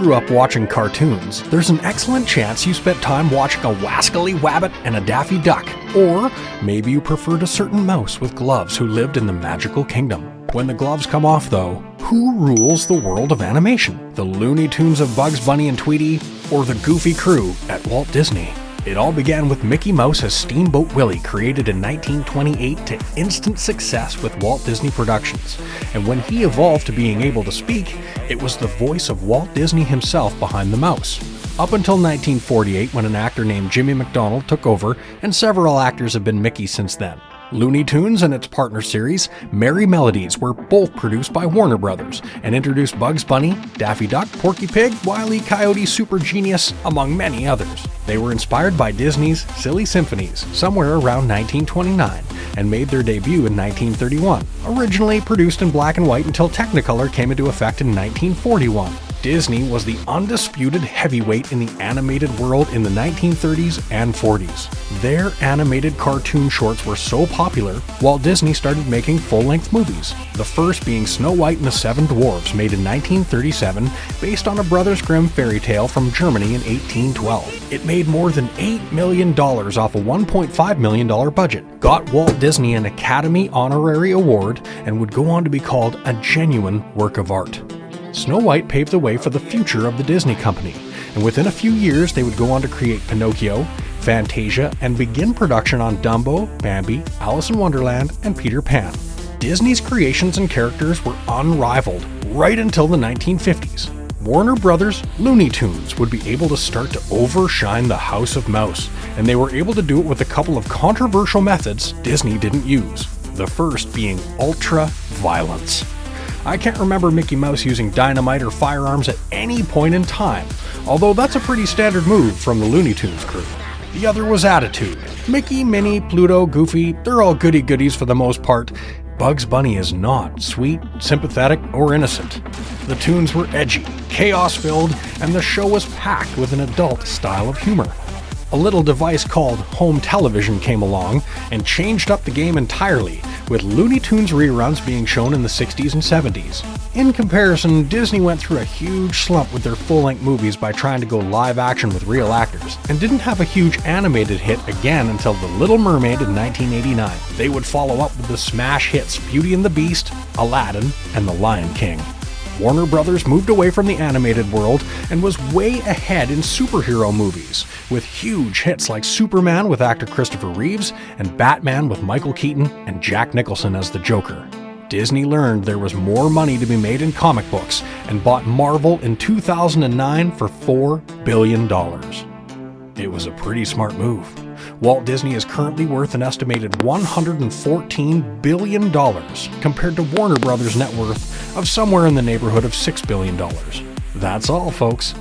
grew up watching cartoons, there's an excellent chance you spent time watching a wascally wabbit and a Daffy Duck. Or maybe you preferred a certain mouse with gloves who lived in the magical kingdom. When the gloves come off though, who rules the world of animation? The Looney Tunes of Bugs Bunny and Tweety, or the Goofy crew at Walt Disney? It all began with Mickey Mouse as Steamboat Willie, created in 1928 to instant success with Walt Disney Productions. And when he evolved to being able to speak, it was the voice of Walt Disney himself behind the mouse. Up until 1948, when an actor named Jimmy MacDonald took over, and several actors have been Mickey since then. Looney Tunes and its partner series, Merry Melodies, were both produced by Warner Brothers and introduced Bugs Bunny, Daffy Duck, Porky Pig, Wile E. Coyote, Super Genius, among many others. They were inspired by Disney's Silly Symphonies somewhere around 1929 and made their debut in 1931, originally produced in black and white until Technicolor came into effect in 1941. Disney was the undisputed heavyweight in the animated world in the 1930s and 40s. Their animated cartoon shorts were so popular, Walt Disney started making full-length movies, the first being Snow White and the Seven Dwarfs, made in 1937, based on a Brothers Grimm fairy tale from Germany in 1812. It made more than $8 million off a $1.5 million budget, got Walt Disney an Academy Honorary Award, and would go on to be called a genuine work of art. Snow White paved the way for the future of the Disney Company, and within a few years they would go on to create Pinocchio, Fantasia, and begin production on Dumbo, Bambi, Alice in Wonderland, and Peter Pan. Disney's creations and characters were unrivaled right until the 1950s. Warner Brothers' Looney Tunes would be able to start to overshine the House of Mouse, and they were able to do it with a couple of controversial methods Disney didn't use, the first being ultra-violence. I can't remember Mickey Mouse using dynamite or firearms at any point in time, although that's a pretty standard move from the Looney Tunes crew. The other was attitude. Mickey, Minnie, Pluto, Goofy, they're all goody-goodies for the most part. Bugs Bunny is not sweet, sympathetic, or innocent. The tunes were edgy, chaos-filled, and the show was packed with an adult style of humor. A little device called home television came along and changed up the game entirely, with Looney Tunes reruns being shown in the 60s and 70s. In comparison, Disney went through a huge slump with their full-length movies by trying to go live action with real actors, and didn't have a huge animated hit again until The Little Mermaid in 1989. They would follow up with the smash hits Beauty and the Beast, Aladdin, and The Lion King. Warner Brothers moved away from the animated world and was way ahead in superhero movies, with huge hits like Superman with actor Christopher Reeves and Batman with Michael Keaton and Jack Nicholson as the Joker. Disney learned there was more money to be made in comic books and bought Marvel in 2009 for $4 billion. It was a pretty smart move. Walt Disney is currently worth an estimated $114 billion, compared to Warner Brothers' net worth of somewhere in the neighborhood of $6 billion. That's all, folks.